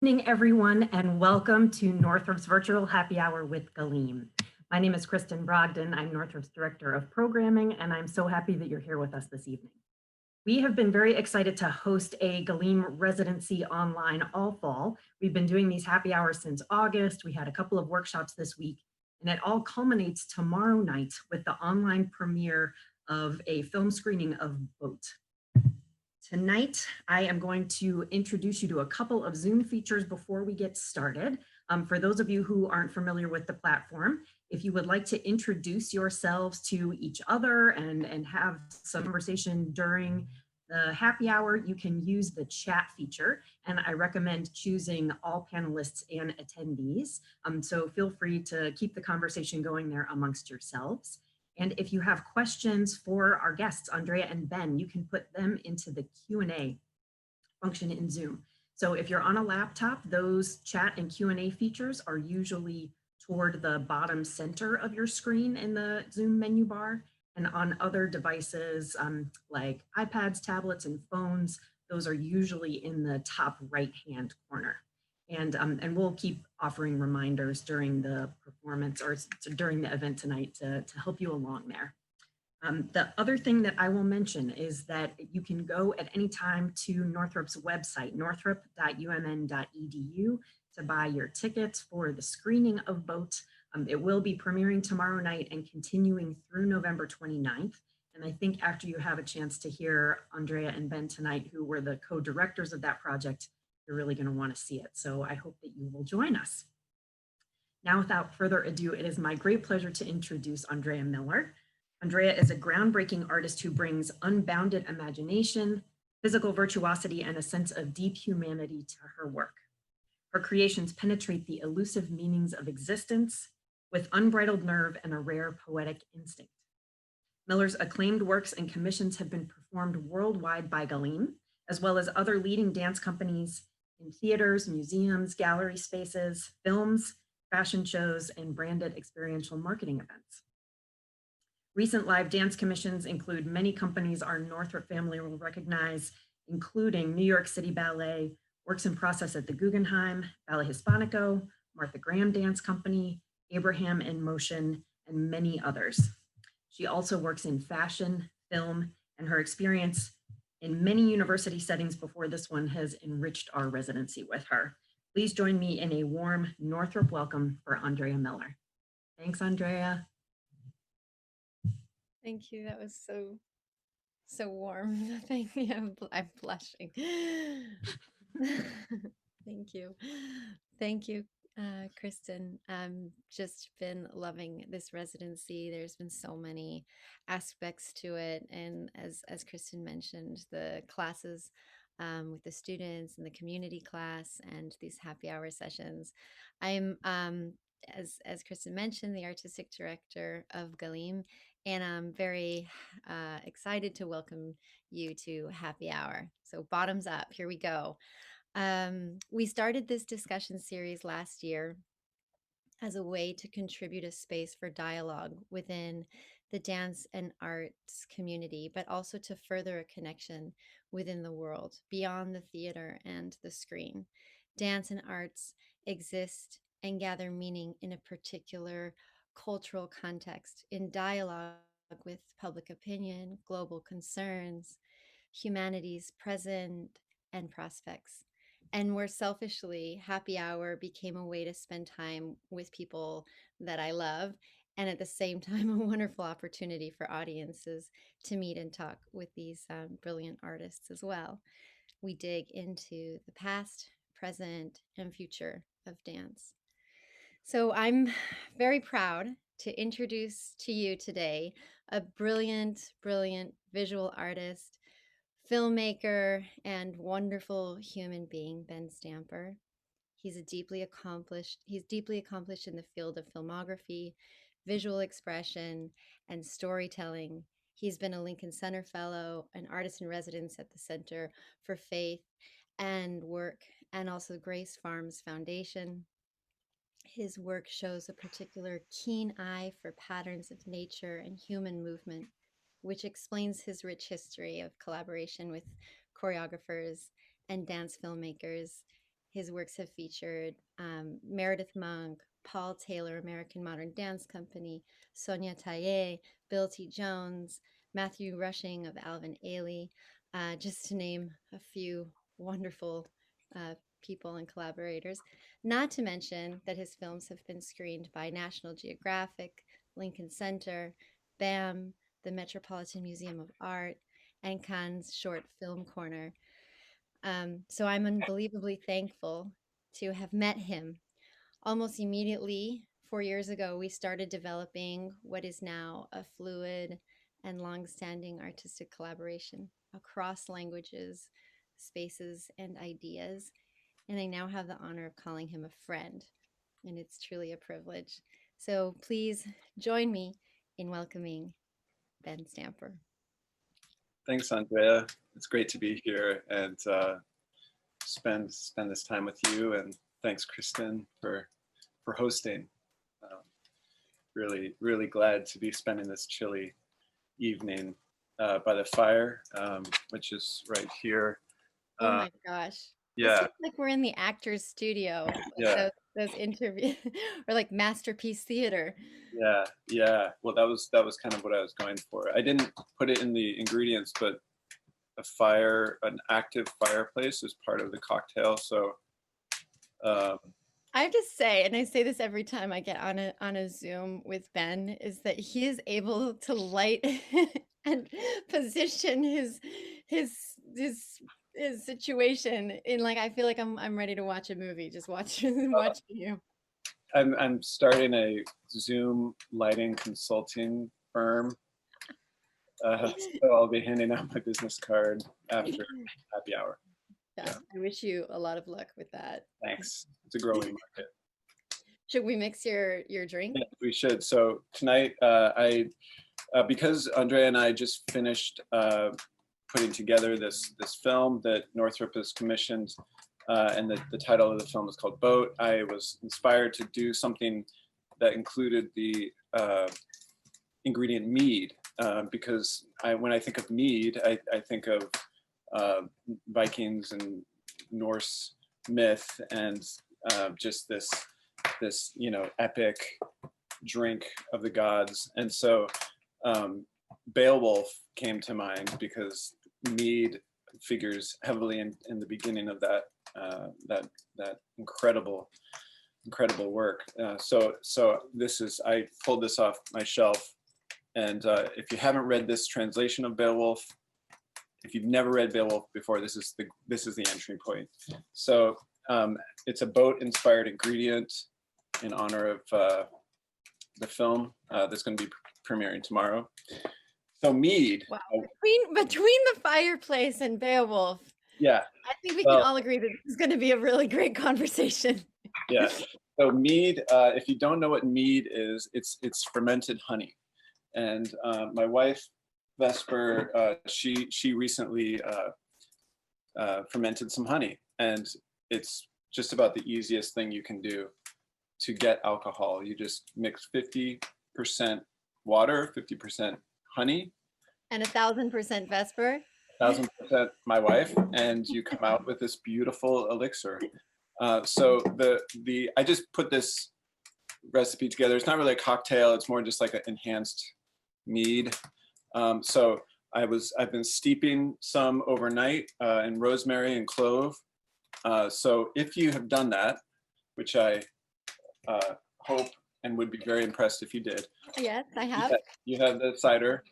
Evening, everyone, and welcome to Northrop's virtual happy hour with GALLIM. My name is Kristen Brogdon. I'm Northrop's Director of Programming, and I'm so happy that you're here with us this evening. We have been very excited to host a GALLIM residency online all fall. We've been doing these happy hours since August. We had a couple of workshops this week, and it all culminates tomorrow night with the online premiere of a film screening of Boat. Tonight, I am going to introduce you to a couple of Zoom features before we get started. For those of you who aren't familiar with the platform, if you would like to introduce yourselves to each other and have some conversation during the happy hour, you can use the chat feature, and I recommend choosing all panelists and attendees. So feel free to keep the conversation going there amongst yourselves. And if you have questions for our guests, Andrea and Ben, you can put them into the Q&A function in Zoom. So if you're on a laptop, those chat and Q&A features are usually toward the bottom center of your screen in the Zoom menu bar. And on other devices like iPads, tablets, and phones, those are usually in the top right-hand corner. And we'll keep offering reminders during the performance or during the event tonight to help you along there. The other thing that I will mention is that you can go at any time to Northrop's website, northrop.umn.edu, to buy your tickets for the screening of Boat. It will be premiering tomorrow night and continuing through November 29th. And I think after you have a chance to hear Andrea and Ben tonight, who were the co-directors of that project, you're really going to want to see it. So I hope that you will join us. Now, without further ado, it is my great pleasure to introduce Andrea Miller. Andrea is a groundbreaking artist who brings unbounded imagination, physical virtuosity, and a sense of deep humanity to her work. Her creations penetrate the elusive meanings of existence with unbridled nerve and a rare poetic instinct. Miller's acclaimed works and commissions have been performed worldwide by GALLIM, as well as other leading dance companies in theaters, museums, gallery spaces, films, fashion shows, and branded experiential marketing events. Recent live dance commissions include many companies our Northrop family will recognize, including New York City Ballet, works in process at the Guggenheim, Ballet Hispánico, Martha Graham Dance Company, Abraham in Motion, and many others. She also works in fashion, film, and her experience in many university settings before this one has enriched our residency with her. Please join me in a warm Northrop welcome for Andrea Miller. Thanks, Andrea. Thank you. That was so warm. Thank you. I'm blushing. Thank you. Thank you, Kristen. Just been loving this residency. There's been so many aspects to it, and as Kristen mentioned, the classes with the students and the community class and these happy hour sessions. I'm as Kristen mentioned, the artistic director of GALLIM, and I'm very excited to welcome you to Happy Hour. So bottoms up, here we go. We started this discussion series last year as a way to contribute a space for dialogue within the dance and arts community, but also to further a connection within the world beyond the theater and the screen. Dance and arts exist and gather meaning in a particular cultural context, in dialogue with public opinion, global concerns, humanity's present and prospects. And where selfishly, happy hour became a way to spend time with people that I love, and at the same time, a wonderful opportunity for audiences to meet and talk with these brilliant artists as well. We dig into the past, present, and future of dance. So I'm very proud to introduce to you today a brilliant, brilliant visual artist, filmmaker, and wonderful human being, Ben Stamper. He's deeply accomplished in the field of filmography, visual expression, and storytelling. He's been a Lincoln Center Fellow, an artist in residence at the Center for Faith and Work, and also Grace Farms Foundation. His work shows a particular keen eye for patterns of nature and human movement, which explains his rich history of collaboration with choreographers and dance filmmakers, His works have featured Meredith Monk, Paul Taylor, American Modern Dance Company, Sonia Taillé, Bill T. Jones, Matthew Rushing of Alvin Ailey, just to name a few wonderful people and collaborators. Not to mention that his films have been screened by National Geographic, Lincoln Center, BAM, the Metropolitan Museum of Art, and Cannes Short Film Corner. So I'm unbelievably thankful to have met him. Almost immediately, 4 years ago, we started developing what is now a fluid and long-standing artistic collaboration across languages, spaces, and ideas. And I now have the honor of calling him a friend, and it's truly a privilege. So please join me in welcoming Ben Stamper. Thanks, Andrea. It's great to be here and spend this time with you. And thanks, Kristen, for hosting. Really glad to be spending this chilly evening by the fire, which is right here. Oh my gosh. Yeah. It seems like we're in the actor's studio. Yeah. Those interviews or like Masterpiece Theater. Yeah. Well, that was kind of what I was going for. I didn't put it in the ingredients, but an active fireplace is part of the cocktail. So I have to say, and I say this every time I get on a Zoom with Ben, is that he is able to light and position his situation in, like, I feel like I'm ready to watch a movie just watching you. I'm starting a Zoom lighting consulting firm. So I'll be handing out my business card after happy hour. Yeah. I wish you a lot of luck with that. Thanks. It's a growing market. Should we mix your drink? Yeah, we should. So tonight, because Andrea and I just finished putting together this film that Northrop has commissioned, and the title of the film is called Boat. I was inspired to do something that included the ingredient mead, because when I think of mead, I think of Vikings and Norse myth and just this epic drink of the gods. And so Beowulf came to mind because mead figures heavily in the beginning of that incredible work. So I pulled this off my shelf, and if you haven't read this translation of Beowulf, if you've never read Beowulf before, this is the entry point. So it's a boat-inspired ingredient in honor of the film that's going to be premiering tomorrow. So mead. Wow. Between the fireplace and Beowulf. Yeah. I think we can all agree that this is going to be a really great conversation. Yeah. So mead, if you don't know what mead is, it's fermented honey. And my wife, Vesper, she recently fermented some honey, and it's just about the easiest thing you can do to get alcohol. You just mix 50% water, 50% honey, and 1,000% Vesper, 1,000% my wife, and you come out with this beautiful elixir. So I just put this recipe together. It's not really a cocktail. It's more just like an enhanced mead. So I've been steeping some overnight in rosemary and clove. So if you have done that, which I hope and would be very impressed if you did. Yes, I have. You have the cider.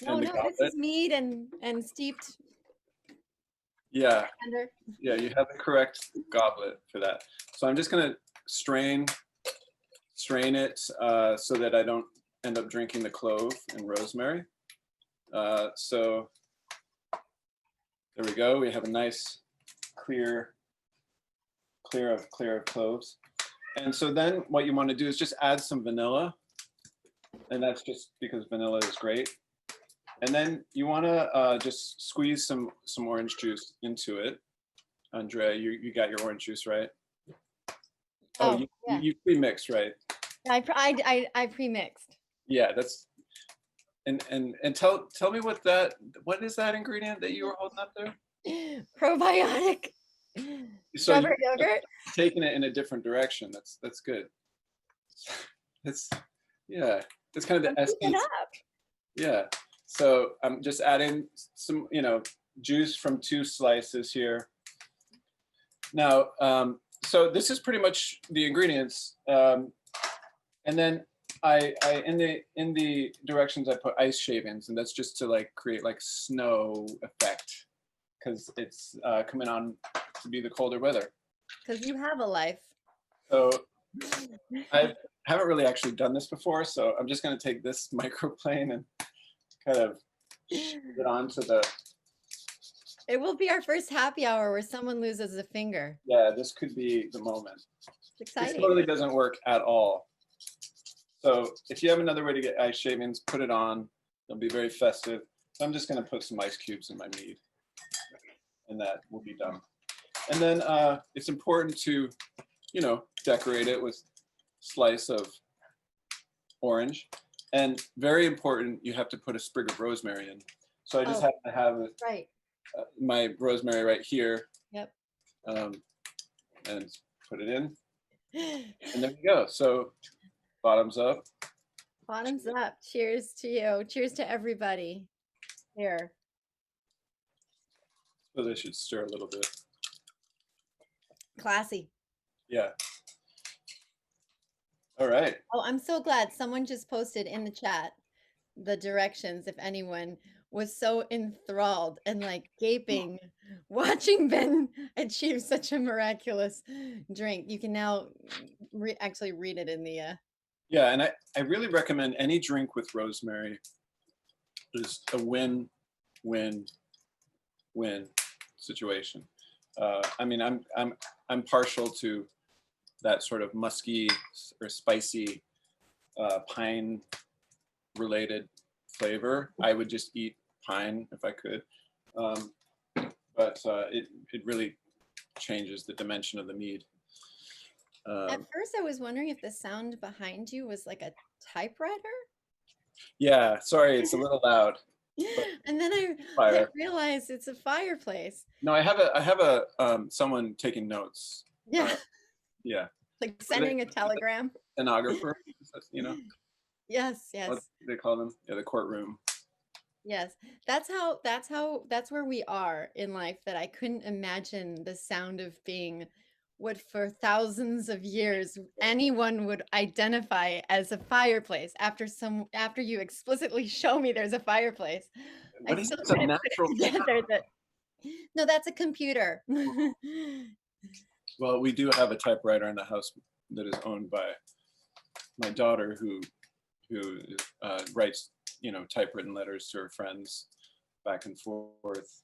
No, this is mead and steeped. Yeah. Tender. Yeah, you have the correct goblet for that. So I'm just gonna strain it so that I don't end up drinking the clove and rosemary. So there we go. We have a nice clear of cloves. And so then what you want to do is just add some vanilla. And that's just because vanilla is great. And then you want to just squeeze some orange juice into it. Andrea, you got your orange juice, right? Oh, yeah. You pre-mixed, right? I pre-mixed. Yeah, that's and tell me what is that ingredient that you were holding up there? Probiotic. So Strawberry yogurt? taking it in a different direction. That's good. It's yeah. It's kind of the Keep it essence. up. Yeah. So I'm just adding some, juice from 2 slices here. Now, so this is pretty much the ingredients. And then I in the directions I put ice shavings, and that's just to like create like snow effect because it's coming on to be the colder weather. Because you have a life. So I haven't really actually done this before, so I'm just going to take this microplane and kind of shoot it onto the. It will be our first happy hour where someone loses a finger. Yeah, this could be the moment. It's This exciting. totally doesn't work at all. So if you have another way to get ice shavings, put it on. It'll be very festive. So I'm just going to put some ice cubes in my mead, and that will be done. And then it's important to, decorate it with slice of orange, and very important, you have to put a sprig of rosemary in. So I just have to have Right. my rosemary right here. Yep. And put it in, and there you go. So bottoms up. Bottoms up. Cheers to you. Cheers to everybody. Here. So they should stir a little bit. Classy. Yeah. All right. Oh, I'm so glad someone just posted in the chat the directions if anyone was so enthralled and like gaping watching Ben achieve such a miraculous drink. You can now actually read it in the Yeah, and I really recommend any drink with rosemary is a win-win-win situation. I mean, I'm partial to that sort of musky or spicy pine related flavor. I would just eat pine if I could, but it really changes the dimension of the mead. At first I was wondering if the sound behind you was like a typewriter. Yeah, sorry, it's a little loud. And then I realized it's a fireplace. No, I have a someone taking notes. Yeah. Yeah. Like sending a telegram. Stenographer, Yes, yes. What they call them? Yeah, the courtroom. Yes. That's where we are in life, that I couldn't imagine the sound of being what for thousands of years anyone would identify as a fireplace after you explicitly show me there's a fireplace. What is this, a natural together no, that's a computer. Well, we do have a typewriter in the house that is owned by my daughter, who writes typewritten letters to her friends back and forth.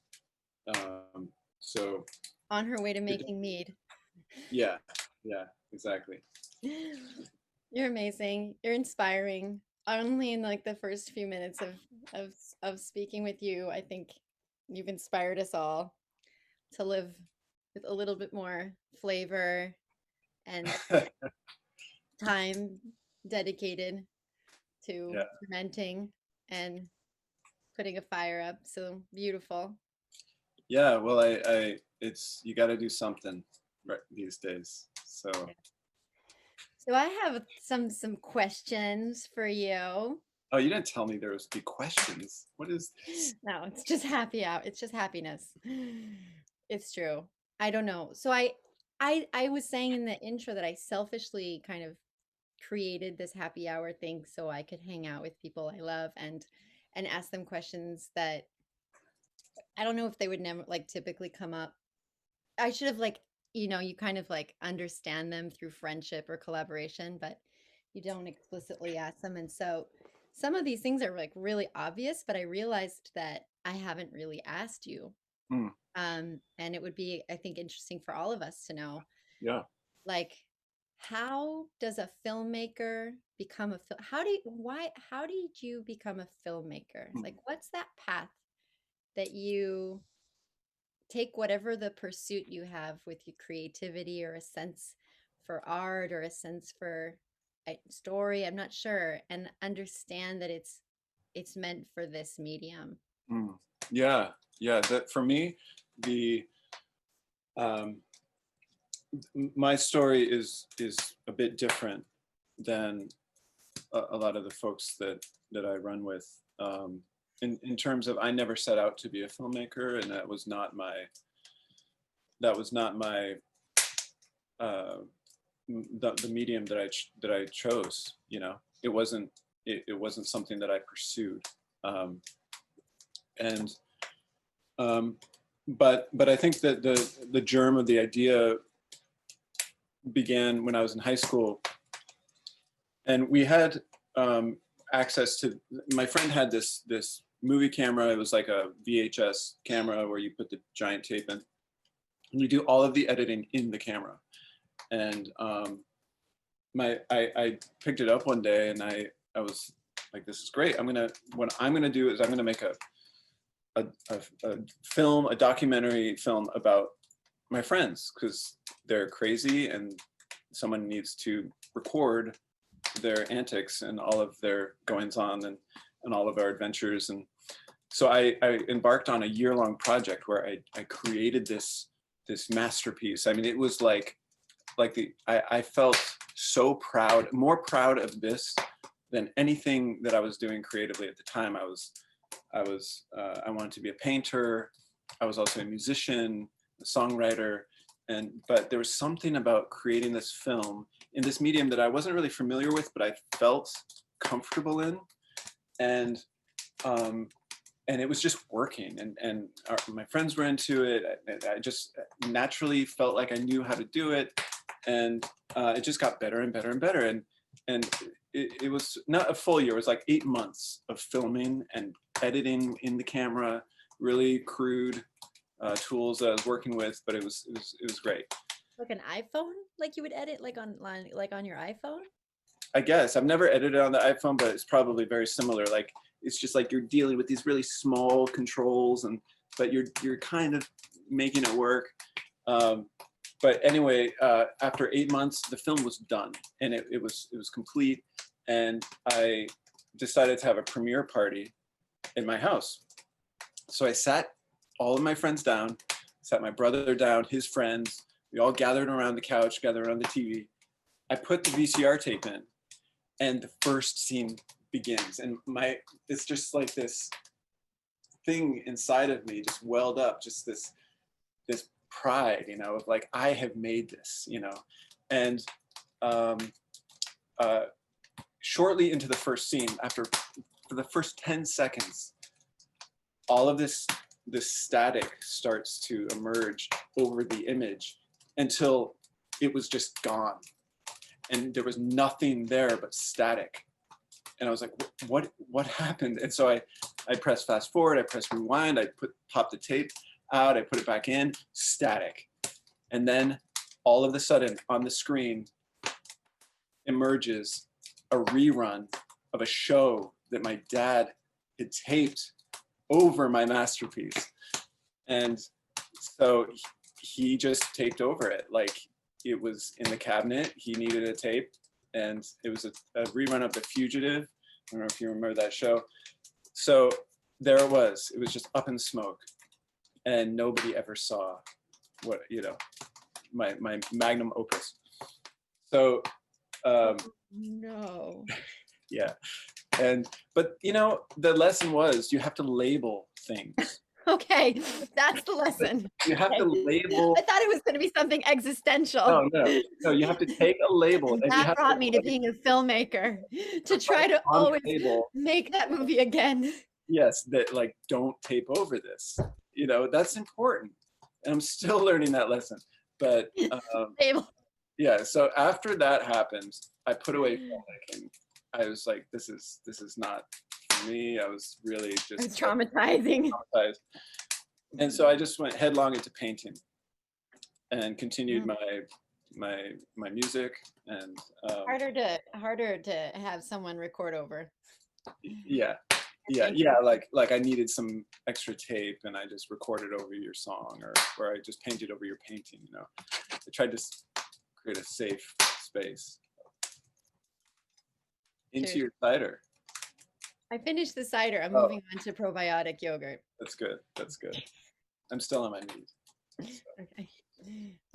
So on her way to making mead. Yeah, exactly. You're amazing. You're inspiring. Only in like the first few minutes of speaking with you, I think you've inspired us all to live with a little bit more flavor and time dedicated to fermenting and putting a fire up. So beautiful. Yeah, well, it's you got to do something right these days. So I have some questions for you. Oh, you didn't tell me there was be questions. What is this? No, it's just happy out. It's just happiness. It's true. I don't know. So I was saying in the intro that I selfishly kind of created this happy hour thing so I could hang out with people I love and ask them questions that I don't know if they would never like typically come up. I should have like, you kind of like understand them through friendship or collaboration, but you don't explicitly ask them. And so some of these things are like really obvious, but I realized that I haven't really asked you. And it would be, I think, interesting for all of us to know. Yeah. Like, how does a filmmaker become how did you become a filmmaker? Like, what's that path that you take, whatever the pursuit you have with your creativity or a sense for art or a sense for a story, I'm not sure, and understand that it's meant for this medium. Yeah. That for me, my story is a bit different than a lot of the folks that I run with. In terms of, I never set out to be a filmmaker, and that was not my the medium that I chose. You know, it wasn't something that I pursued. But I think that the germ of the idea began when I was in high school, and we had access to, my friend had this movie camera. It was like a VHS camera where you put the giant tape in, and you do all of the editing in the camera. And I picked it up one day, and I was like, this is great. What I'm gonna do is I'm gonna make a film, a documentary film about my friends, because they're crazy and someone needs to record their antics and all of their goings on and all of our adventures. And so I embarked on a year-long project where I created this masterpiece. I mean, it was I felt so proud, more proud of this than anything that I was doing creatively at the time. I wanted to be a painter. I was also a musician, a songwriter, but there was something about creating this film in this medium that I wasn't really familiar with, but I felt comfortable in, and it was just working, and my friends were into it. I just naturally felt like I knew how to do it, and it just got better and better and better, and it was not a full year. It was like 8 months of filming and editing in the camera, really crude tools that I was working with, but it was great. Like an iPhone, like you would edit like on your iPhone? I guess I've never edited on the iPhone, but it's probably very similar. Like, it's just like you're dealing with these really small controls, but you're kind of making it work. But anyway, after 8 months, the film was done, and it was complete. And I decided to have a premiere party in my house. So I sat all of my friends down, sat my brother down, his friends. We all gathered around the couch, gathered around the TV. I put the VCR tape in, and the first scene begins. And it's just like this thing inside of me just welled up, just this pride, you know, of like, I have made this, you know. And shortly into the first scene, for the first 10 seconds, all of this static starts to emerge over the image until it was just gone. And there was nothing there but static. And I was like, what happened? And so I pressed fast forward, I pressed rewind, I popped the tape out, I put it back in, static. And then all of a sudden on the screen emerges a rerun of a show that my dad had taped over my masterpiece. And so he just taped over it. Like, it was in the cabinet, he needed a tape, and it was a rerun of The Fugitive. I don't know if you remember that show. So there it was just up in smoke, and nobody ever saw what, you know, my magnum opus. So no. yeah. But you know, the lesson was you have to label things. Okay, that's the lesson. You have to label. I thought it was going to be something existential. No, you have to take a label. And that brought me to being a filmmaker, to try to always make that movie again. Yes, that, like, don't tape over this. You know, that's important. And I'm still learning that lesson. But yeah, so after that happened, I put away filmmaking. I was like, this is not for me. I was really just it's traumatizing. And so I just went headlong into painting and continued my music, and harder to have someone record over. Yeah, like I needed some extra tape, and I just recorded over your song, or I just painted over your painting, you know. I tried to create a safe space. Into your cider. I finished the cider. I'm moving on to probiotic yogurt. That's good. I'm still on my knees. So. Okay.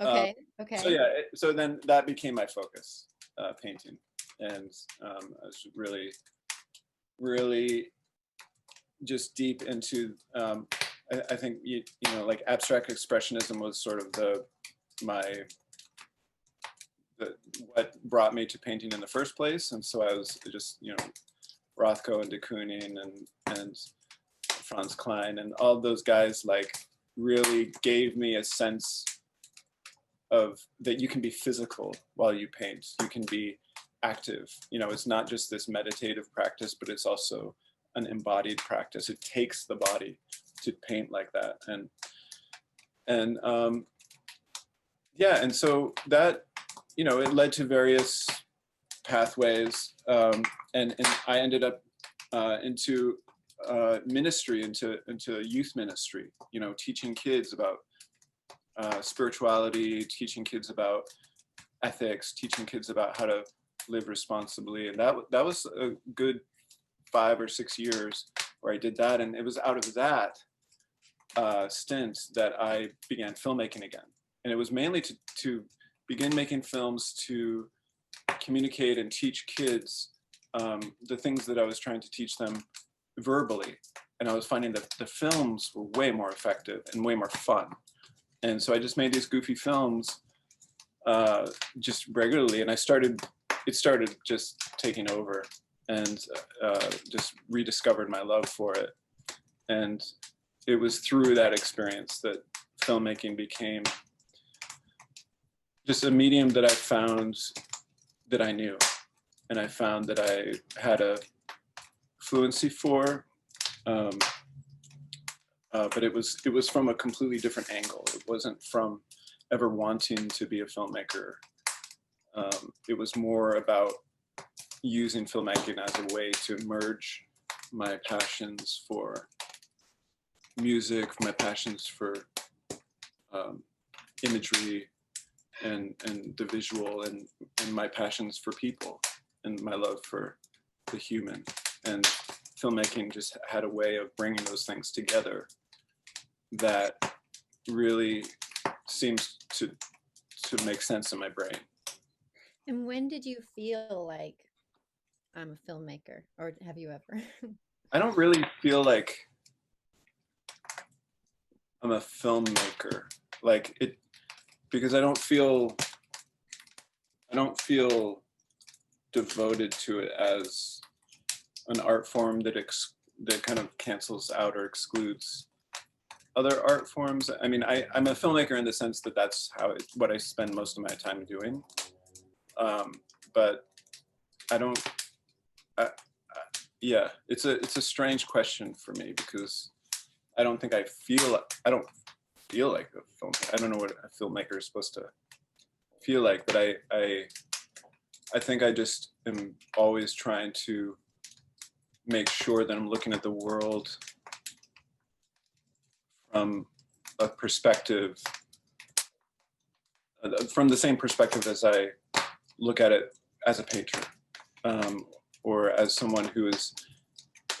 Okay. So Okay. yeah, so then that became my focus, painting, and I was really just deep into. I think you know, like abstract expressionism was sort of what brought me to painting in the first place, and so I was just, you know, Rothko and de Kooning and Franz Klein and all those guys like really gave me a sense of that you can be physical while you paint. You can be active. You know, it's not just this meditative practice, but it's also an embodied practice. It takes the body to paint like that. And yeah, and so that, you know, it led to various pathways, and I ended up into ministry, into youth ministry. You know, teaching kids about spirituality, teaching kids about ethics, teaching kids about how to live responsibly, and that was a good 5 or 6 years where I did that, and it was out of that stint that I began filmmaking again, and it was mainly to begin making films to communicate and teach kids the things that I was trying to teach them verbally, and I was finding that the films were way more effective and way more fun. And so I just made these goofy films just regularly, and it started just taking over, and just rediscovered my love for it. And it was through that experience that filmmaking became just a medium that I found that I knew, and I found that I had a fluency for. But it was from a completely different angle. It wasn't from ever wanting to be a filmmaker. It was more about using filmmaking as a way to merge my passions for music, my passions for imagery and the visual, and my passions for people, and my love for the human. And filmmaking just had a way of bringing those things together that really seems to make sense in my brain. And when did you feel like I'm a filmmaker, or have you ever? I don't really feel like I'm a filmmaker, like it, because I don't feel devoted to it as an art form that kind of cancels out or excludes other art forms. I mean, I'm a filmmaker in the sense that that's what I spend most of my time doing. But I don't. Yeah, it's a strange question for me, because I don't think I don't feel like a filmmaker. I don't know what a filmmaker is supposed to feel like, but I think I just am always trying to make sure that I'm looking at the world from a perspective, from the same perspective as I look at it as a painter, or as someone who is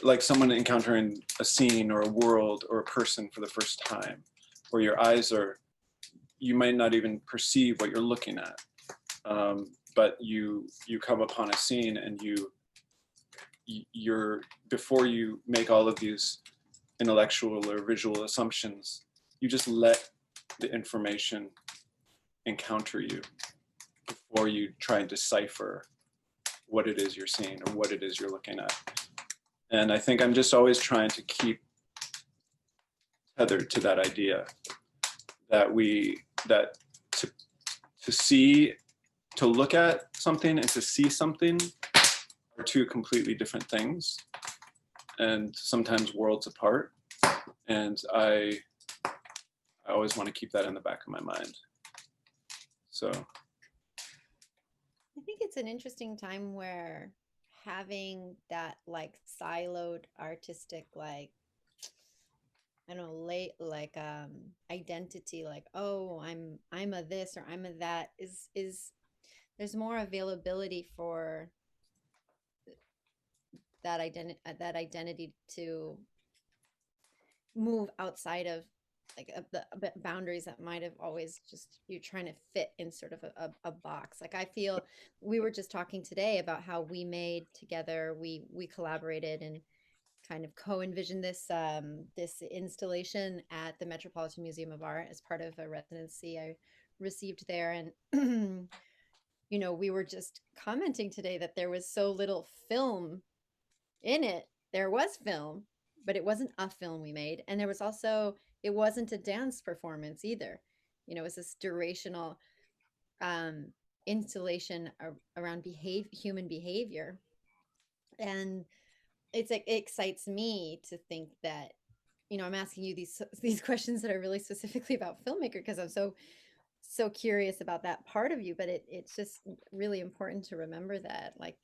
like someone encountering a scene or a world or a person for the first time, where your eyes you might not even perceive what you're looking at, but you come upon a scene, and you're before you make all of these intellectual or visual assumptions, you just let the information encounter you before you try and decipher what it is you're seeing or what it is you're looking at. And I think I'm just always trying to keep tethered to that idea that to look at something and to see something are two completely different things, and sometimes worlds apart. And I always want to keep that in the back of my mind. So I think it's an interesting time where having that like siloed artistic, like, I don't know, identity, like, oh, I'm a this or I'm a that, is there's more availability for that identity to move outside of the boundaries that might have always just you're trying to fit in sort of a box. Like I feel we were just talking today about how we made together, we collaborated and kind of co-envisioned this installation at the Metropolitan Museum of Art as part of a residency I received there. And you know, we were just commenting today that there was so little film in it. There was film, but it wasn't a film we made. And there was also, it wasn't a dance performance either. You know, it was this durational um, installation around human behavior. And it's like, it excites me to think that, you know, I'm asking you these questions that are really specifically about filmmaker because I'm so curious about that part of you, but it's just really important to remember that like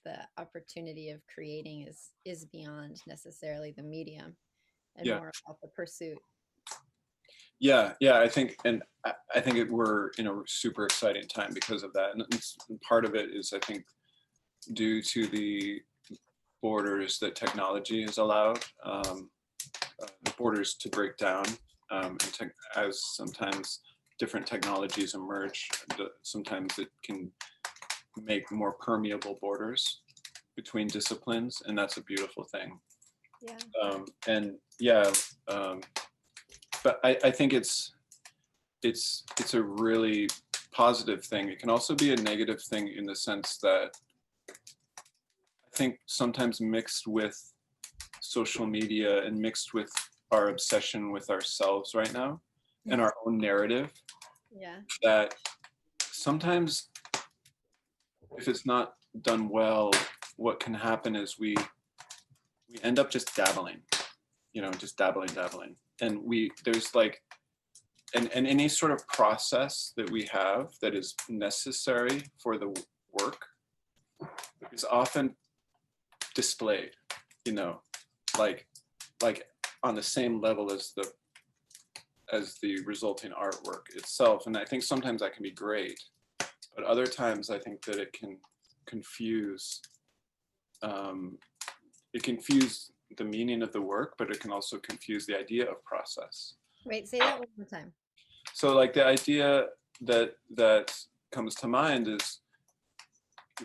the opportunity of creating is beyond necessarily the medium and Yeah. more about the pursuit. Yeah, I think, and I think we're in a super exciting time because of that. And part of it is, I think, due to the borders that technology has allowed, the borders to break down, as sometimes different technologies emerge, sometimes it can make more permeable borders between disciplines, and that's a beautiful thing. Yeah. And yeah, but I think it's a really positive thing. It can also be a negative thing in the sense that I think sometimes mixed with social media and mixed with our obsession with ourselves right now and our own narrative, Yeah. that sometimes if it's not done well, what can happen is we end up just dabbling, you know, just dabbling. And there's like, and any sort of process that we have that is necessary for the work is often displayed, you know, like on the same level as the resulting artwork itself. And I think sometimes that can be great, but other times I think that it can confuse the meaning of the work, but it can also confuse the idea of process. Wait, say that one more time. So like the idea that comes to mind is,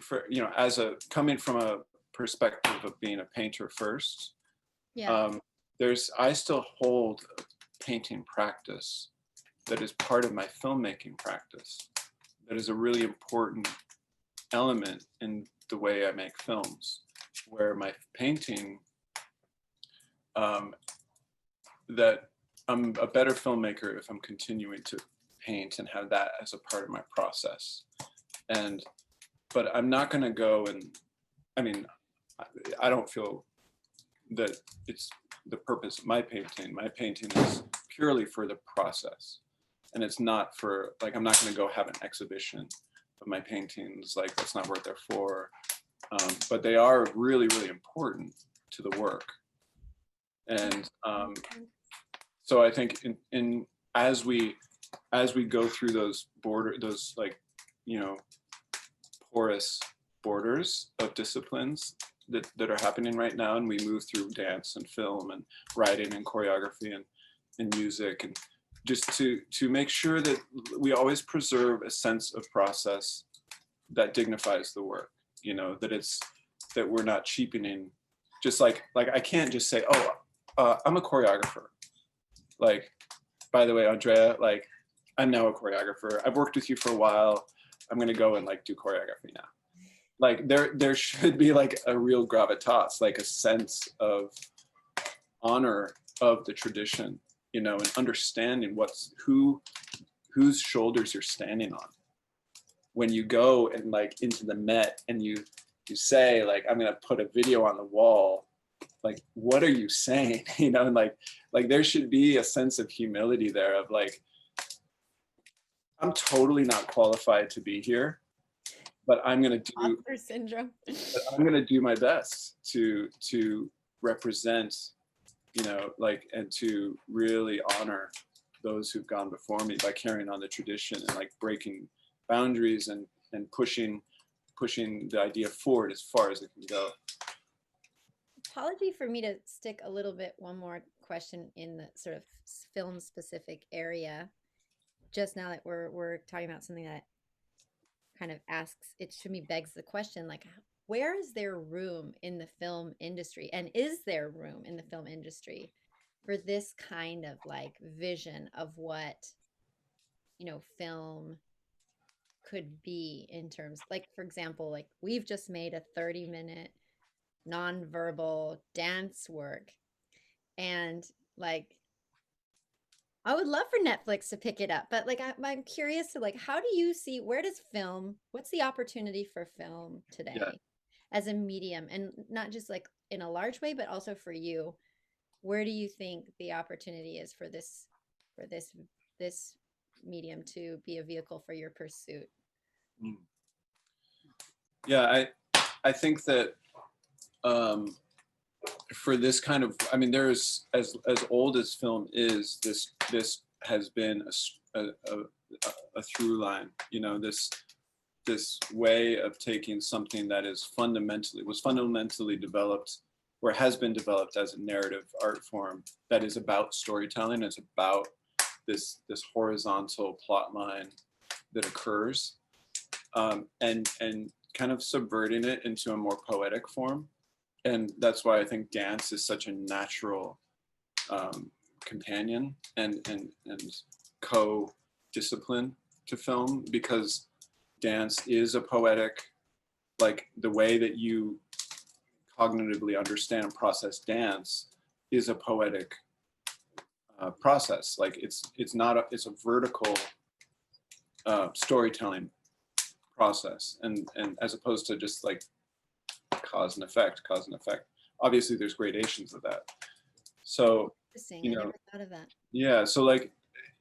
for, you know, coming from a perspective of being a painter first, Yeah. I still hold a painting practice that is part of my filmmaking practice, that is a really important element in the way I make films, where my painting, that I'm a better filmmaker if I'm continuing to paint and have that as a part of my process. But I'm not going to go and, I mean, I don't feel that it's the purpose of my painting. My painting is purely for the process. And it's not for, like, I'm not going to go have an exhibition of my paintings. Like, that's not what they're for. But they are really, really important to the work. And so I think as we go through those like, you know, porous borders of disciplines that are happening right now, and we move through dance and film and writing and choreography and music, and just to make sure that we always preserve a sense of process that dignifies the work, you know, that we're not cheapening. Just like I can't just say, oh, I'm a choreographer. Like, by the way, Andrea, like, I'm now a choreographer. I've worked with you for a while. I'm gonna go and like do choreography now. Like there should be like a real gravitas, like a sense of honor of the tradition, you know, and understanding whose shoulders you're standing on. When you go and like into the Met and you say like, I'm gonna put a video on the wall, like, what are you saying? You know, and like there should be a sense of humility there of like, I'm totally not qualified to be here, but I'm gonna do Author syndrome. But I'm gonna do my best to represent, you know, like, and to really honor those who've gone before me by carrying on the tradition and like breaking boundaries and pushing the idea forward as far as it can go. apology for me to stick a little bit one more question in the sort of film specific area. Just now that we're talking about something that kind of asks, it to me begs the question, like, where is there room in the film industry, and is there room in the film industry for this kind of like vision of what, you know, film could be in terms, like, for example, like we've just made a 30-minute nonverbal dance work, and like I would love for Netflix to pick it up, but like I'm curious to like, how do you see, where does film, what's the opportunity for film Yeah. today as a medium, and not just like in a large way, but also for you, where do you think the opportunity is for this medium to be a vehicle for your pursuit? Mm. Yeah, I think that for this kind of, I mean, there's as old as film is, this has been a through line, you know, this way of taking something that was fundamentally developed, or has been developed as a narrative art form that is about storytelling. It's about this horizontal plot line that occurs, and kind of subverting it into a more poetic form. And that's why I think dance is such a natural companion and co-discipline to film, because dance is a poetic, like the way that you cognitively understand and process dance is a poetic process. Like it's a vertical storytelling process, and as opposed to just like cause and effect. Obviously there's gradations of that. So, Interesting. you I know, never thought of that. yeah, so like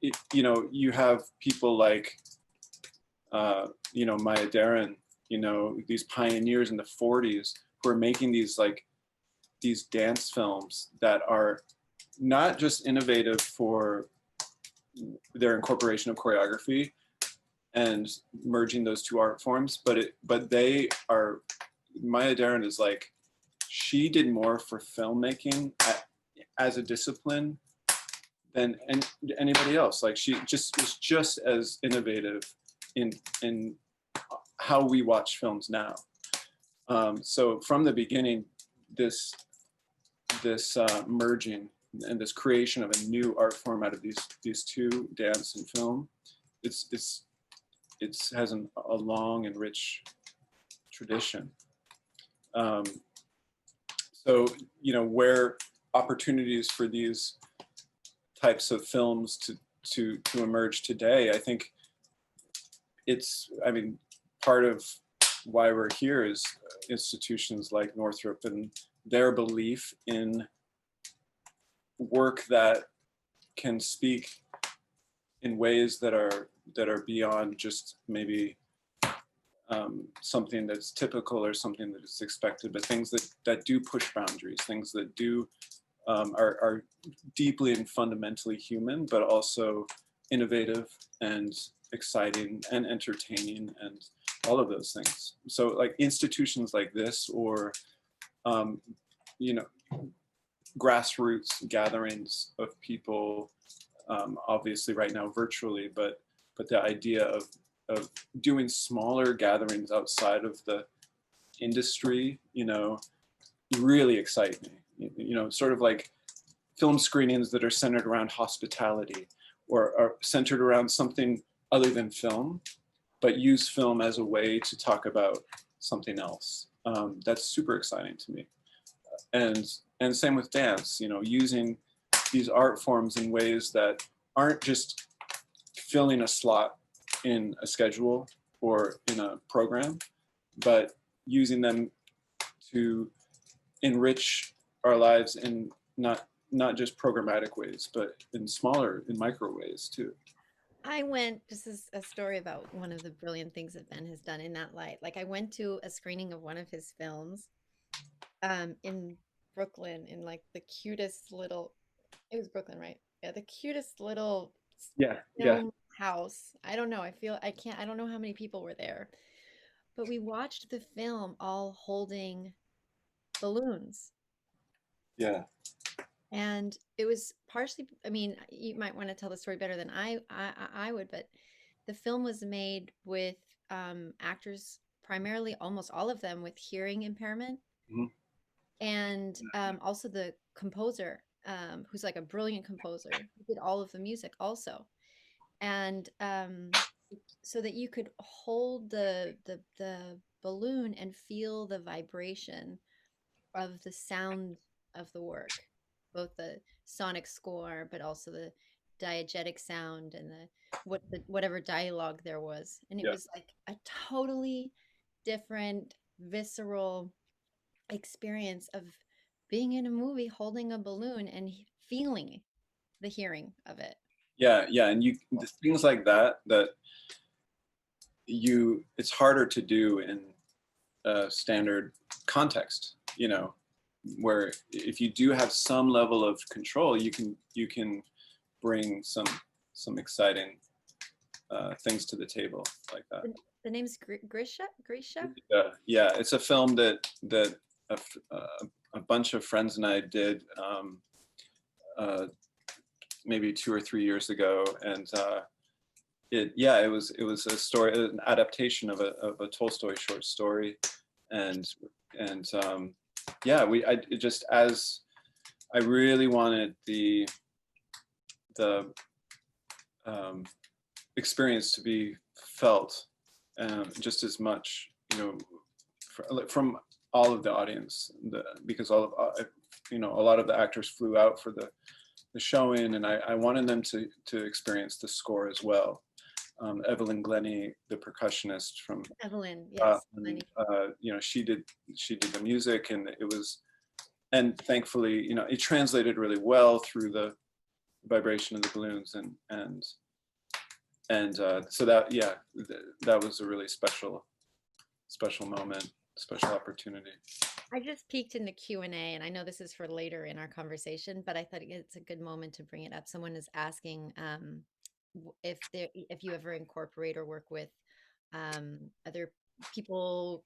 you know, you have people like you know, Maya Deren, you know, these pioneers in the 40s who are making these dance films that are not just innovative for their incorporation of choreography and merging those two art forms, but they are, Maya Deren is like, she did more for filmmaking as a discipline than anybody else. Like she just is just as innovative in how we watch films now. So from the beginning, this merging and this creation of a new art form out of these two, dance and film, it has a long and rich tradition. So, you know, where opportunities for these types of films to emerge today, I think I mean, part of why we're here is institutions like Northrop and their belief in work that can speak in ways that are beyond just maybe something that's typical or something that is expected, but things that do push boundaries, things that do are deeply and fundamentally human, but also innovative and exciting and entertaining and all of those things. So like institutions like this, or you know, grassroots gatherings of people, obviously right now virtually, but the idea of doing smaller gatherings outside of the industry, you know, really excite me. You know, sort of like film screenings that are centered around hospitality, or are centered around something other than film, but use film as a way to talk about something else. That's super exciting to me. And same with dance, you know, using these art forms in ways that aren't just filling a slot in a schedule or in a program, but using them to enrich our lives in not just programmatic ways, but in micro ways too. This is a story about one of the brilliant things that Ben has done in that light. Like I went to a screening of one of his films in Brooklyn, in like the cutest little, it was Brooklyn, right? Yeah, the cutest little Yeah, film house. I don't know. I don't know how many people were there. But we watched the film all holding balloons. Yeah. And it was partially, I mean, you might want to tell the story better than I would, but the film was made with actors, primarily almost all of them with hearing impairment, Mhm. and also the composer, who's like a brilliant composer, who did all of the music also. And so that you could hold the balloon and feel the vibration of the sound of the work, both the sonic score, but also the diegetic sound and whatever dialogue there was. And it Yeah. was like a totally different, visceral experience of being in a movie, holding a balloon and feeling the hearing of it. Yeah. Yeah. And the things like that, it's harder to do in a standard context, where if you do have some level of control, you can bring some exciting things to the table like that. The name's Grisha? Yeah, yeah, it's a film that a, a bunch of friends and I did maybe 2 or 3 years ago, and it was a story, an adaptation of a Tolstoy short story, and yeah, it just, as I really wanted the experience to be felt just as much, from all of the audience, because all of a lot of the actors flew out for the showing, and I wanted them to experience the score as well. Evelyn Glennie, the percussionist from Evelyn, yes. she did the music, and and thankfully, it translated really well through the vibration of the balloons, and so that, yeah, that was a really special moment, special opportunity. I just peeked in the Q&A, and I know this is for later in our conversation, but I thought it's a good moment to bring it up. Someone is asking if you ever incorporate or work with other people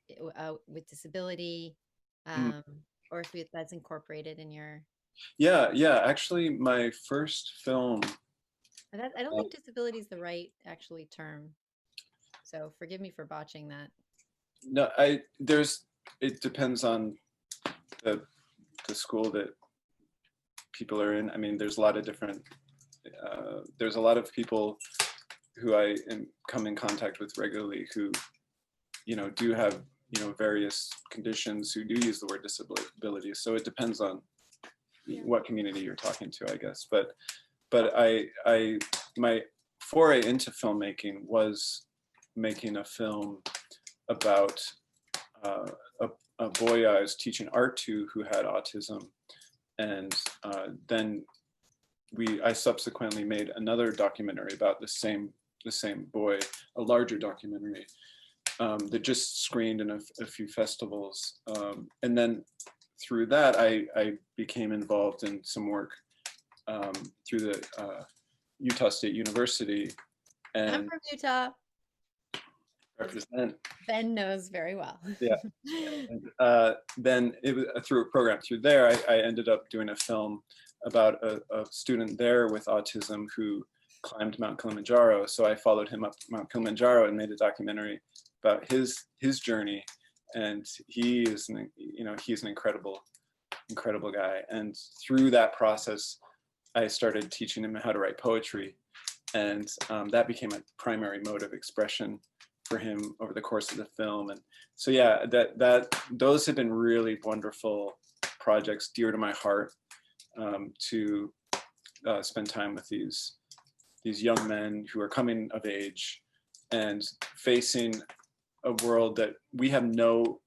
with disability, or if that's incorporated in your... Yeah, actually, my first film... I don't think disability is the right actually term, so forgive me for botching that. No, it depends on the school that people are in. I mean, there's a lot of different, there's a lot of people who I come in contact with regularly who, do have, various conditions, who do use the word disability. So it depends on what community you're talking to, I guess. But my foray into filmmaking was making a film about a boy I was teaching art to who had autism, and then I subsequently made another documentary about the same boy, a larger documentary that just screened in a few festivals, and then through that I became involved in some work through the Utah State University. And I'm from Utah. Represent. Ben knows very well. Yeah. And, then it was through a program through there, I ended up doing a film about a student there with autism who climbed Mount Kilimanjaro. So I followed him up Mount Kilimanjaro and made a documentary about his journey. And he is he's an incredible guy. And through that process, I started teaching him how to write poetry, and that became a primary mode of expression for him over the course of the film. And so, yeah, those have been really wonderful projects, dear to my heart, to spend time with these young men who are coming of age and facing a world that we have no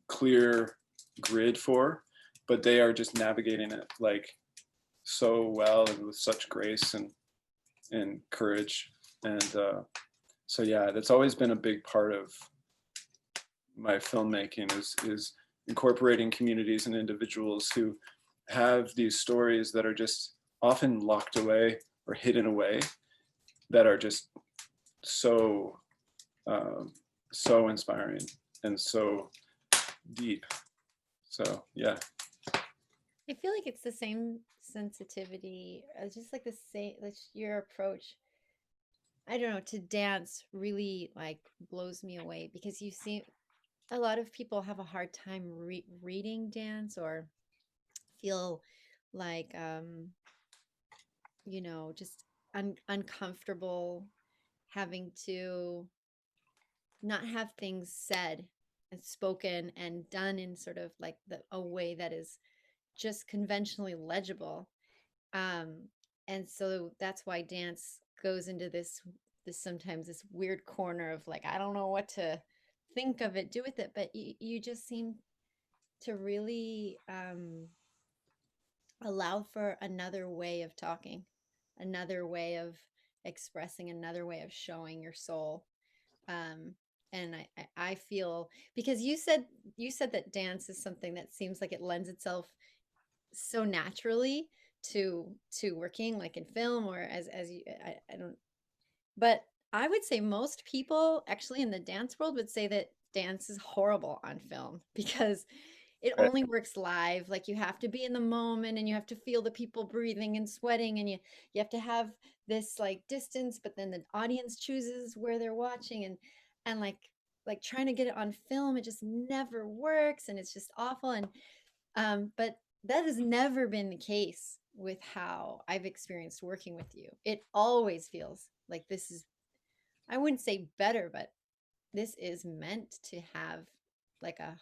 clear grid for, but they are just navigating it like so well and with such grace and courage. And so, yeah, that's always been a big part of my filmmaking, is incorporating communities and individuals who have these stories that are just often locked away or hidden away, that are just so inspiring and so deep. So, yeah. I feel like it's the same sensitivity, just like the same, like your approach. I don't know, to dance really like blows me away because you see a lot of people have a hard time reading dance or feel like, just uncomfortable having to not have things said and spoken and done in sort of like a way that is just conventionally legible. Um, and so that's why dance goes into this sometimes this weird corner of like, I don't know what to think of it, do with it, but you just seem to really allow for another way of talking, another way of expressing, another way of showing your soul. Um, and I feel, because you said that dance is something that seems like it lends itself so naturally to working like in film or as you, I don't, but I would say most people actually in the dance world would say that dance is horrible on film because it Right. only works live. Like you have to be in the moment and you have to feel the people breathing and sweating, and you have to have this like distance, but then the audience chooses where they're watching, and like trying to get it on film, it just never works and it's just awful. And but that has never been the case with how I've experienced working with you. It always feels like this is, I wouldn't say better, but this is meant to have like a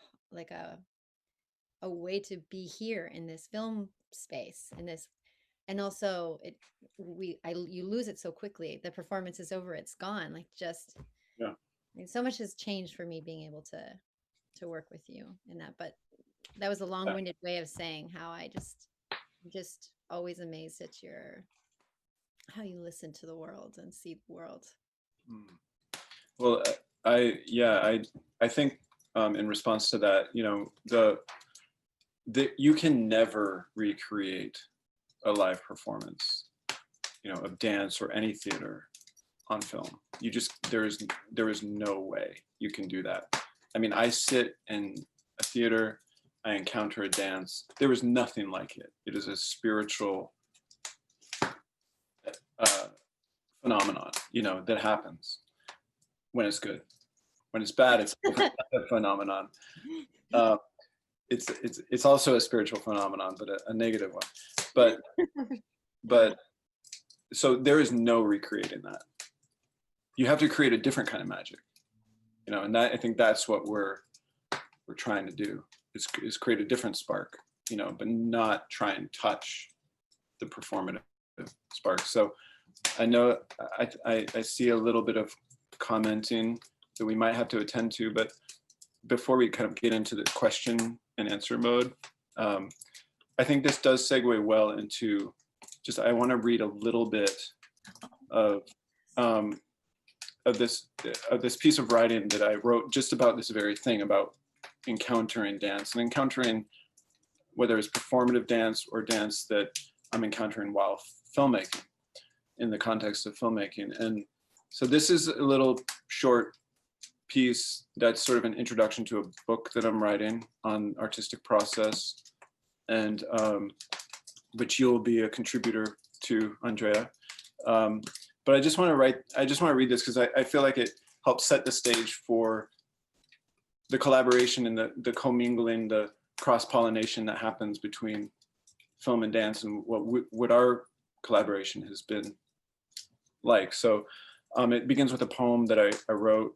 way to be here in this film space, in this. And also you lose it so quickly. The performance is over, it's gone. Like just, Yeah. I mean, so much has changed for me being able to work with you in that. But that was a long-winded way of saying how I'm just always amazed at how you listen to the world and see the world. Well, I think in response to that, you can never recreate a live performance, of dance or any theater on film. There is no way you can do that. I mean, I sit in a theater, I encounter a dance. There is nothing like it. It is a spiritual phenomenon, that happens when it's good. When it's bad, it's a phenomenon. It's also a spiritual phenomenon, but a negative one. But so there is no recreating that. You have to create a different kind of magic, and that, I think that's what we're trying to do, is create a different spark, but not try and touch the performative spark. So I know I see a little bit of commenting that we might have to attend to, but before we kind of get into the question and answer mode, I think this does segue well into I want to read a little bit of this piece of writing that I wrote just about this very thing, about encountering dance and encountering whether it's performative dance or dance that I'm encountering while filmmaking, in the context of filmmaking. And so this is a little short piece that's sort of an introduction to a book that I'm writing on artistic process, and which you'll be a contributor to, Andrea. But I just want to read this because I feel like it helps set the stage for the collaboration and the commingling, the cross-pollination that happens between film and dance, and what our collaboration has been like. So it begins with a poem that I wrote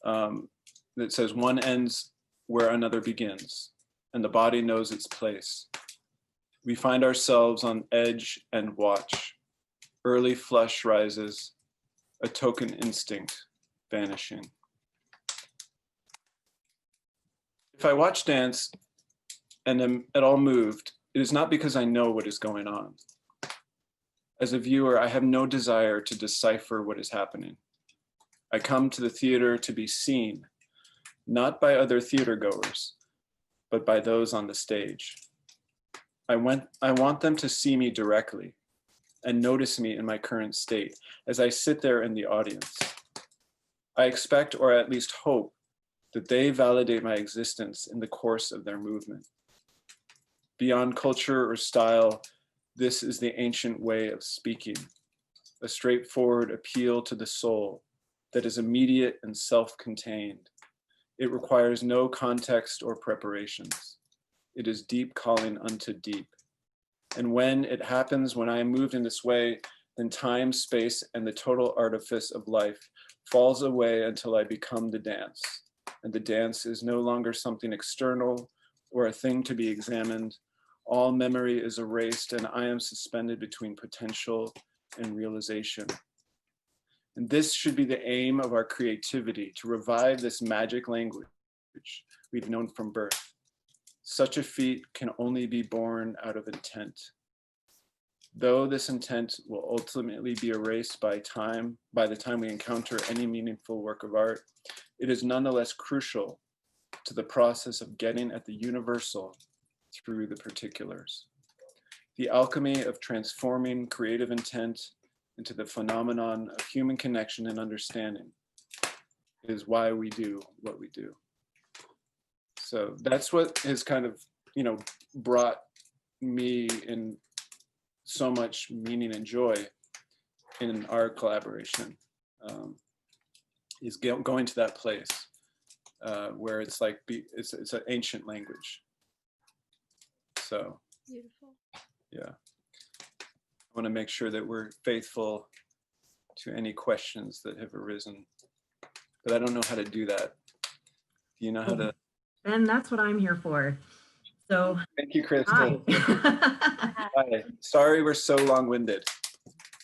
that says, "One ends where another begins, and the body knows its place. We find ourselves on edge and watch. Early flush rises, a token instinct vanishing. If I watch dance and am at all moved, it is not because I know what is going on. As a viewer, I have no desire to decipher what is happening. I come to the theater to be seen, not by other theater goers, but by those on the stage. I want them to see me directly and notice me in my current state as I sit there in the audience. I expect, or at least hope, that they validate my existence in the course of their movement. Beyond culture or style, this is the ancient way of speaking, a straightforward appeal to the soul that is immediate and self-contained. It requires no context or preparations. It is deep calling unto deep. And when it happens, when I am moved in this way, then time, space, and the total artifice of life falls away until I become the dance. And the dance is no longer something external or a thing to be examined. All memory is erased and I am suspended between potential and realization. And this should be the aim of our creativity, to revive this magic language we've known from birth. Such a feat can only be born out of intent. Though this intent will ultimately be erased by time, by the time we encounter any meaningful work of art, it is nonetheless crucial to the process of getting at the universal through the particulars. The alchemy of transforming creative intent into the phenomenon of human connection and understanding is why we do what we do. So that's what has kind of, brought me in so much meaning and joy in our collaboration, is going to that place where it's like, it's an ancient language. So, Beautiful. yeah. I want to make sure that we're faithful to any questions that have arisen, but I don't know how to do that. Do you know how to? And that's what I'm here for. So Thank you, Kristen. hi. Hi. Sorry we're so long-winded.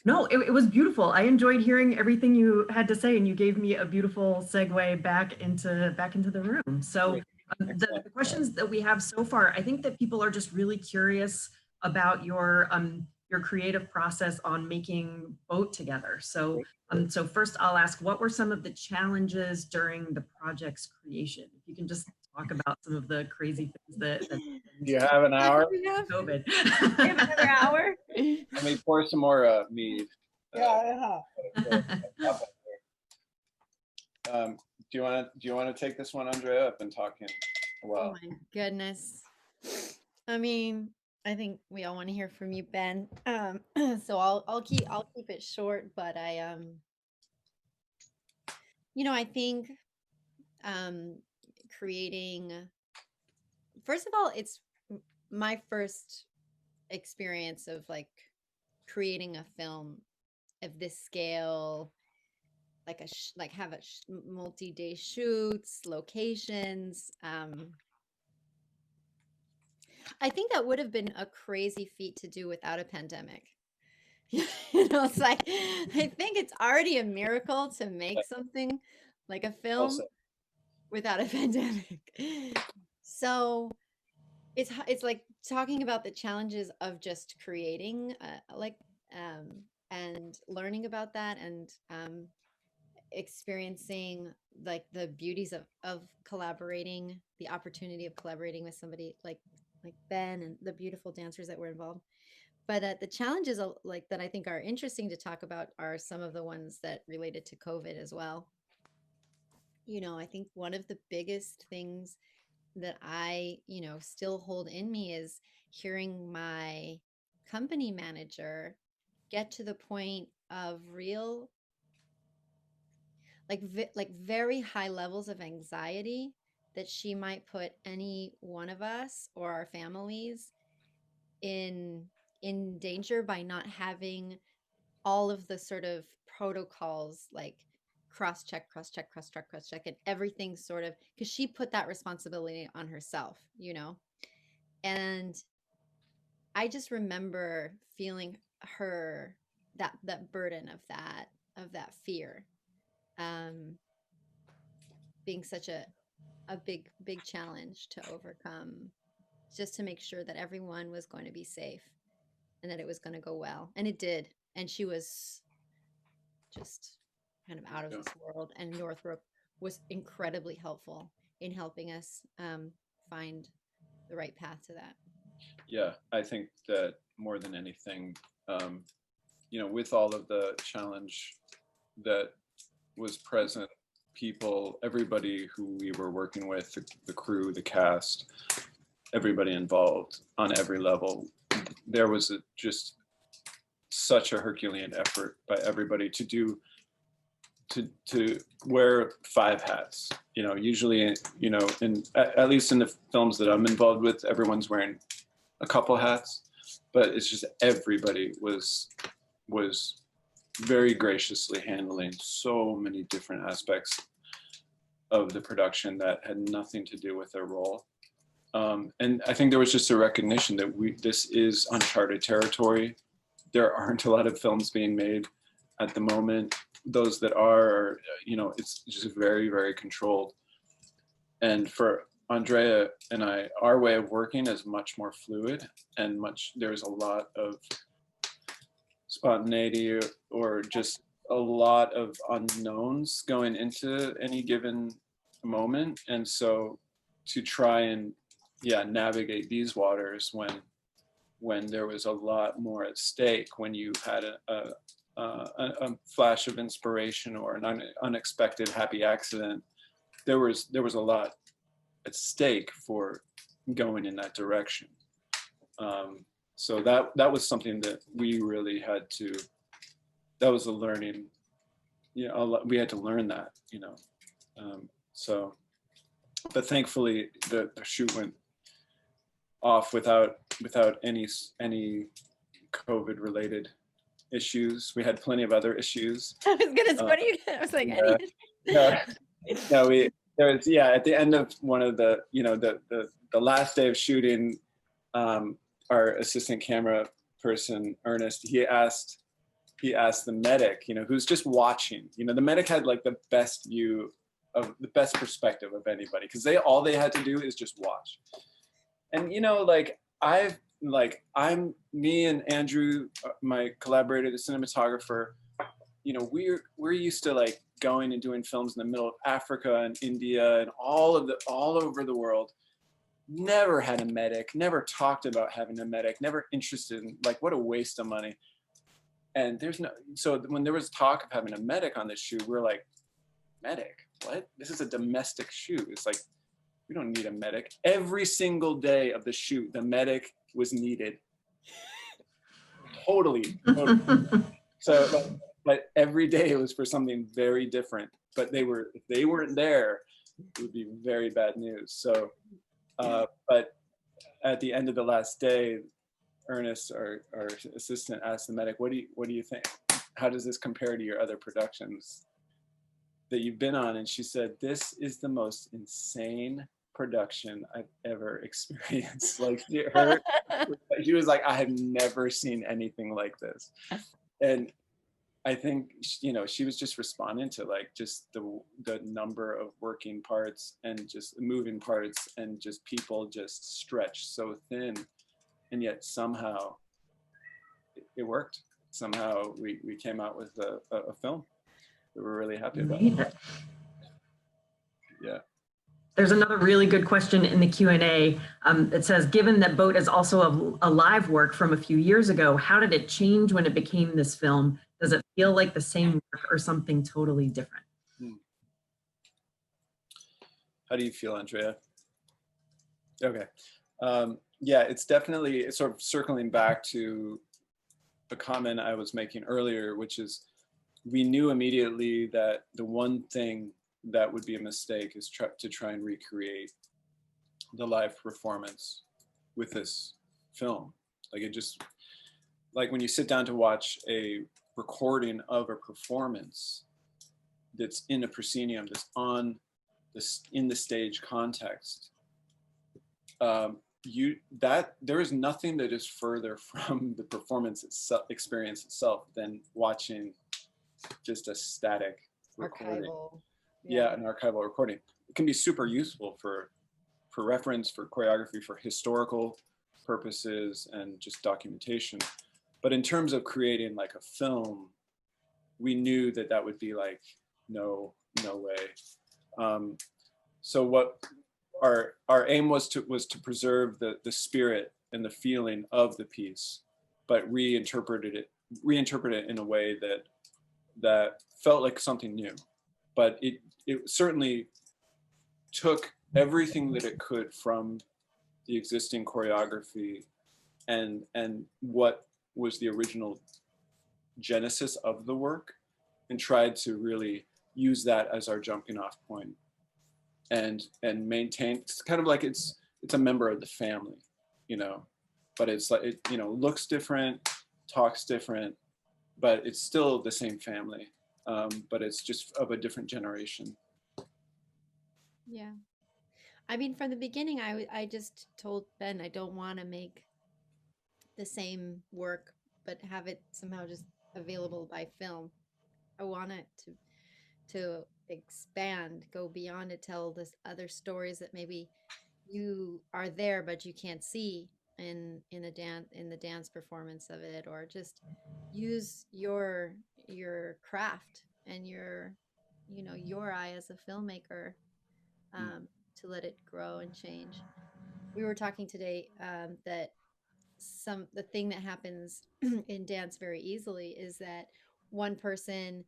No, it was beautiful. I enjoyed hearing everything you had to say, and you gave me a beautiful segue back into the room. So the questions that we have so far, I think that people are just really curious about your creative process on making Boat together. So so first I'll ask, what were some of the challenges during the project's creation? If you can just talk about some of the crazy things that Do you have an hour? COVID. We have another hour. Let me pour some more mead. Yeah. Do you want to take this one, Andrea? I've been talking a while. Oh my goodness. I mean, I think we all want to hear from you, Ben. So I'll keep it short, but I think creating, first of all, it's my first experience of like creating a film of this scale, like have a multi-day shoots, locations. I think that would have been a crazy feat to do without a pandemic. It's like, I think it's already a miracle to make something like a film Also, without a pandemic. So it's like talking about the challenges of just creating, and learning about that, and experiencing like the beauties of collaborating, the opportunity of collaborating with somebody like Ben and the beautiful dancers that were involved. But the challenges like that I think are interesting to talk about are some of the ones that related to COVID as well. I think one of the biggest things that I, still hold in me is hearing my company manager get to the point of real, like very high levels of anxiety that she might put any one of us or our families in danger by not having all of the sort of protocols, like cross check, and everything sort of, because she put that responsibility on herself, and I just remember feeling her, that burden of that fear, being such a big challenge to overcome, just to make sure that everyone was going to be safe and that it was going to go well. And it did. And she was just kind of out of this world. And Northrop was incredibly helpful in helping us find the right path to that. Yeah, I think that more than anything, with all of the challenge that was present, everybody who we were working with, the crew, the cast, everybody involved on every level. There was just such a Herculean effort by everybody to wear 5 hats. You know, usually, you know, at least in the films that I'm involved with, everyone's wearing a couple hats, but it's just everybody was very graciously handling so many different aspects of the production that had nothing to do with their role. And I think there was just a recognition that this is uncharted territory. There aren't a lot of films being made at the moment. Those that are, you know, it's just very, very controlled. And for Andrea and I, our way of working is much more fluid and there's a lot of spontaneity or just a lot of unknowns going into any given moment. And so to try and navigate these waters when there was a lot more at stake, when you had a flash of inspiration or an unexpected happy accident, there was a lot at stake for going in that direction. So that was something that we really had to, that was a learning, you know, we had to learn that, you know. So, but thankfully the shoot went off without any COVID related issues. We had plenty of other issues. I was gonna, what are you? I was like, there was at the end of one of the, you know, the last day of shooting, our assistant camera person Ernest, he asked the medic, you know, who's just watching, you know, the medic had like the best view of the best perspective of anybody, because all they had to do is just watch. And you know, like me and Andrew, my collaborator, the cinematographer, you know, we're used to like going and doing films in the middle of Africa and India and all over the world. Never had a medic, never talked about having a medic, never interested in, like, what a waste of money. And so when there was talk of having a medic on this shoot, we're like, medic? What? This is a domestic shoot. It's like, we don't need a medic. Every single day of the shoot, the medic was needed. Totally. So, but every day it was for something very different. But if they weren't there, it would be very bad news. So, but at the end of the last day, Ernest, our assistant, asked the medic, what do you think? How does this compare to your other productions that you've been on? And she said, this is the most insane production I've ever experienced. Like, she was like, I have never seen anything like this. And I think, you know, she was just responding to like just the number of working parts and just moving parts and just people just stretched so thin, and yet somehow it worked. Somehow we came out with a film that we're really happy about. Yeah. There's another really good question in the Q&A that says, given that Boat is also a live work from a few years ago, how did it change when it became this film? Does it feel like the same work or something totally different? How do you feel, Andrea? Okay. Yeah, it's definitely sort of circling back to a comment I was making earlier, which is we knew immediately that the one thing that would be a mistake is to try and recreate the live performance with this film. Like, it just, like when you sit down to watch a recording of a performance that's in a proscenium, that's in the stage context, there is nothing that is further from the performance experience itself than watching just a static recording. Archival. Yeah, an archival recording. It can be super useful for reference, for choreography, for historical purposes, and just documentation. But in terms of creating like a film, we knew that would be like, no way. So what our aim was to preserve the spirit and the feeling of the piece, but reinterpret it in a way that felt like something new. But it certainly took everything that it could from the existing choreography and what was the original genesis of the work, and tried to really use that as our jumping off point and maintain. It's kind of like it's a member of the family, you know, but it's like, it, you know, looks different, talks different, but it's still the same family, but it's just of a different generation. Yeah. I mean, from the beginning, I just told Ben I don't want to make the same work, but have it somehow just available by film. I want it to expand, go beyond, to tell this other stories that maybe you are there but you can't see in the dance performance of it, or just use your craft and your, you know, your eye as a filmmaker, to let it grow and change. We were talking today, that the thing that happens in dance very easily is that one person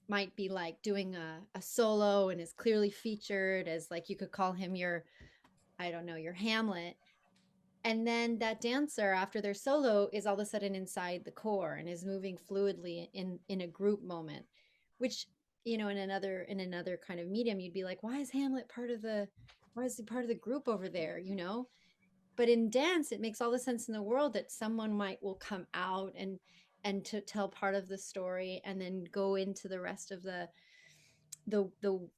might be like doing a solo and is clearly featured as, like, you could call him your, I don't know, your Hamlet. And then that dancer, after their solo, is all of a sudden inside the core and is moving fluidly in a group moment, which, you know, in another kind of medium, you'd be like, why is Hamlet why is he part of the group over there, you know? But in dance, it makes all the sense in the world that someone will come out and to tell part of the story and then go into the rest of the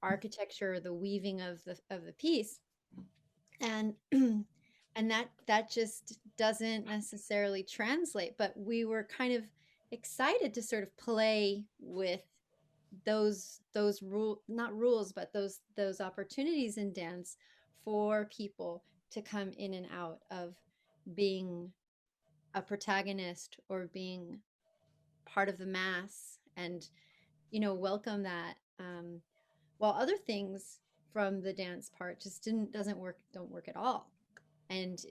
architecture, the weaving of the piece. And and that just doesn't necessarily translate. But we were kind of excited to sort of play with those not rules, but those opportunities in dance for people to come in and out of being a protagonist or being part of the mass, and, you know, welcome that, while other things from the dance part just don't work at all. And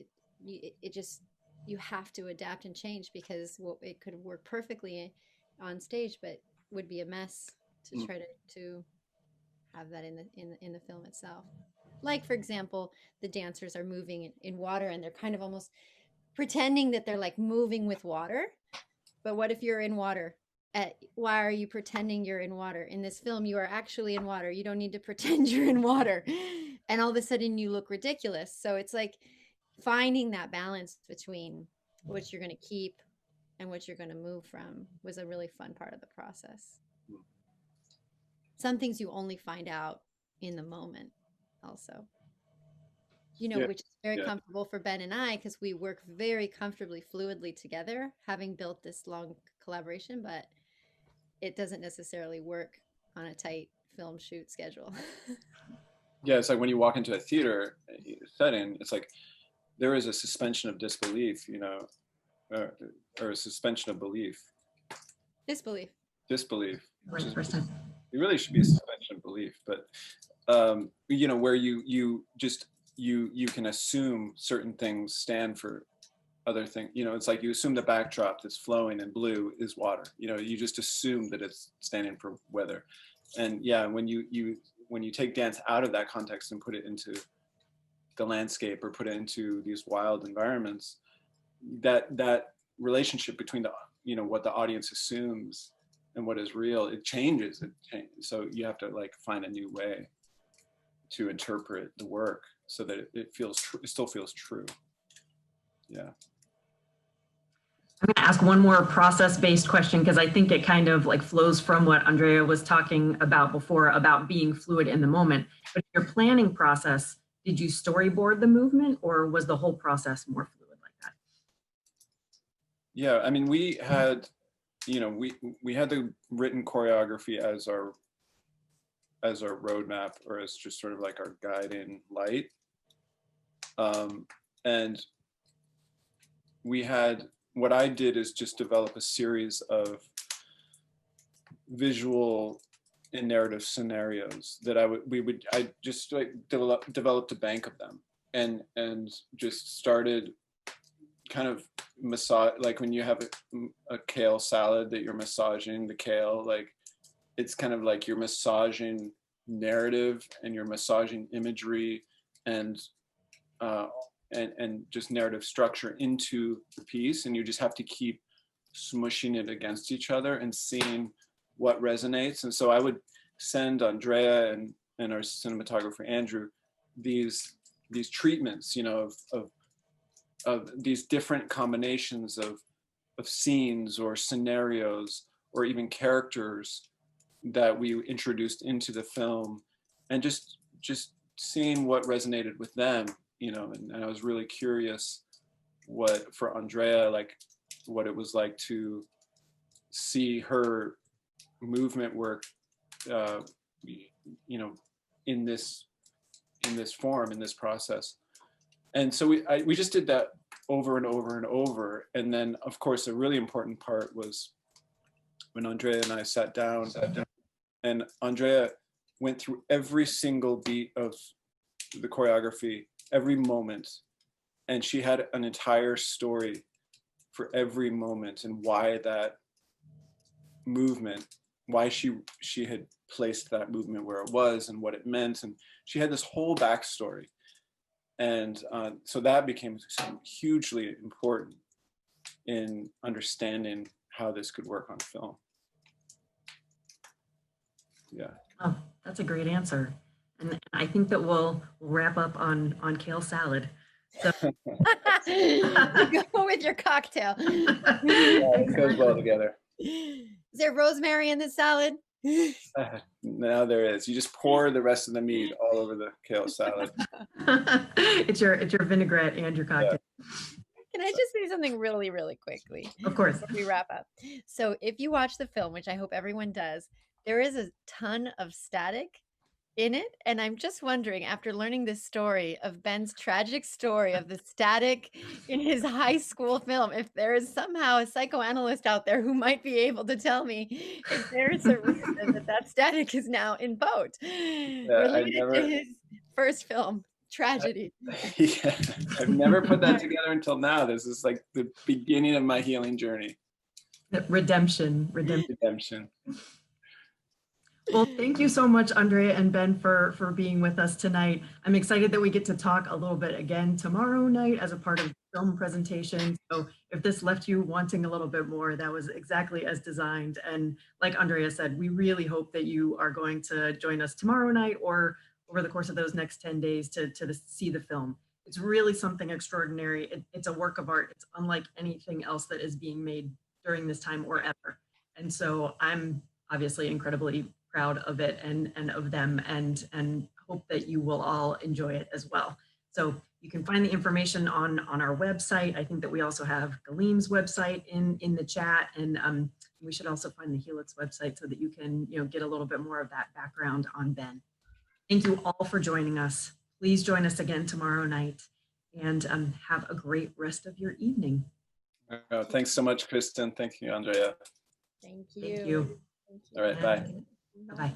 it just, you have to adapt and change, because it could work perfectly on stage but would be a mess to try to have that in the film itself. Like, for example, the dancers are moving in water and they're kind of almost pretending that they're like moving with water. But what if you're in water? Why are you pretending you're in water? In this film, you are actually in water. You don't need to pretend you're in water. And all of a sudden you look ridiculous. So it's like finding that balance between what you're going to keep and what you're going to move from was a really fun part of the process. Some things you only find out in the moment also, you know, Yeah. which is very Yeah. comfortable for Ben and I, because we work very comfortably, fluidly together, having built this long collaboration, but it doesn't necessarily work on a tight film shoot schedule. Yeah, it's like when you walk into a theater setting, it's like there is a suspension of disbelief, you know, or a suspension of belief. Disbelief. Disbelief. Right person. It really should be a suspension of belief, but you know, where you just you can assume certain things stand for other things. You know, it's like you assume the backdrop that's flowing in blue is water. You know, you just assume that it's standing for weather. And yeah, when you take dance out of that context and put it into the landscape or put it into these wild environments, that relationship between the, you know, what the audience assumes and what is real, it changes. So you have to like find a new way to interpret the work so that it feels it still feels true. Yeah. I'm going to ask one more process-based question, because I think it kind of like flows from what Andrea was talking about before about being fluid in the moment. But your planning process, did you storyboard the movement, or was the whole process more fluid like that? Yeah, I mean, we had, you know, we had the written choreography as our roadmap, or as just sort of like our guiding light. And we had, what I did is just develop a series of visual and narrative scenarios that I just like developed a bank of them, and just started kind of massage, like when you have a kale salad that you're massaging the kale, like it's kind of like you're massaging narrative and you're massaging imagery and and just narrative structure into the piece, and you just have to keep smushing it against each other and seeing what resonates. And so I would send Andrea and our cinematographer Andrew these treatments, you know, of these different combinations of scenes or scenarios or even characters that we introduced into the film, and just seeing what resonated with them, you know. And I was really curious for Andrea, like what it was like to see her movement work, you know, in this form, in this process. And so we just did that over and over and over. And then, of course, a really important part was when Andrea and I sat down, and Andrea went through every single beat of the choreography, every moment, and she had an entire story for every moment and why that movement, why she had placed that movement where it was and what it meant. And she had this whole backstory. And so that became hugely important in understanding how this could work on film. Yeah. Oh, that's a great answer. And I think that we'll wrap up on kale salad. So You go with your cocktail. Yeah, it goes well together. Is there rosemary in the salad? Now there is. You just pour the rest of the meat all over the kale salad. it's your vinaigrette and your cocktail. Can I just say something really, really quickly? Of course. Before we wrap up. So if you watch the film, which I hope everyone does, there is a ton of static in it. And I'm just wondering, after learning this story of Ben's tragic story of the static in his high school film, if there is somehow a psychoanalyst out there who might be able to tell me if there's a reason that static is now in Boat, related to his first film, tragedy. Yeah, I've never put that together until now. This is like the beginning of my healing journey. Redemption. Well, thank you so much, Andrea and Ben, for being with us tonight. I'm excited that we get to talk a little bit again tomorrow night as a part of the film presentation. So if this left you wanting a little bit more, that was exactly as designed. And like Andrea said, we really hope that you are going to join us tomorrow night or over the course of those next 10 days to see the film. It's really something extraordinary. It's a work of art. It's unlike anything else that is being made during this time or ever. And so I'm obviously incredibly proud of it and of them, and hope that you will all enjoy it as well. So you can find the information on our website. I think that we also have GALLIM's website in the chat, and we should also find the Helix website so that you can get a little bit more of that background on Ben. Thank you all for joining us. Please join us again tomorrow night, and have a great rest of your evening. Thanks so much, Kristen. Thank you, Andrea. Thank you. Thank you. Thank you. All right, bye. Bye-bye.